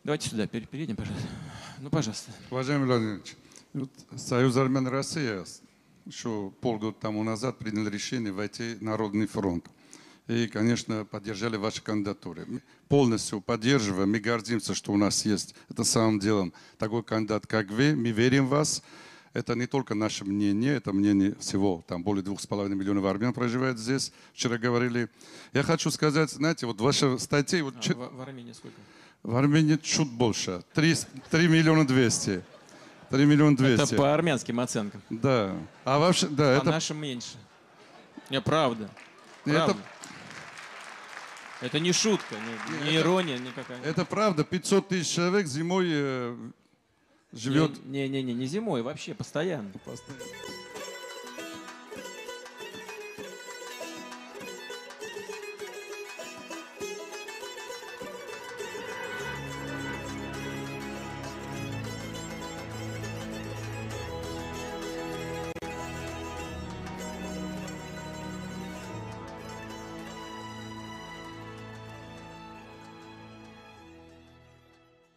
Давайте сюда перейдем, пожалуйста. Ну, пожалуйста. Уважаемый Владимирович, вот Союз Армян Россия еще полгода тому назад принял решение войти в Народный фронт. И, конечно, поддержали ваши кандидатуры. Мы полностью поддерживаем, мы гордимся, что у нас есть, это самым делом, такой кандидат, как вы. Мы верим в вас. Это не только наше мнение, это мнение всего, там более 2,5 миллионов армян проживает здесь. Вчера говорили. Я хочу сказать, знаете, вот ваши статьи... Вот, в Армении сколько? В Армении чуть больше, 3 миллиона 200. 3 миллиона 200. Это по армянским оценкам. Да. А вообще, да, по нашим меньше. Правда. Правда. Это не шутка, не ирония никакая. Это правда. 500 тысяч человек зимой живет. Не зимой, вообще постоянно.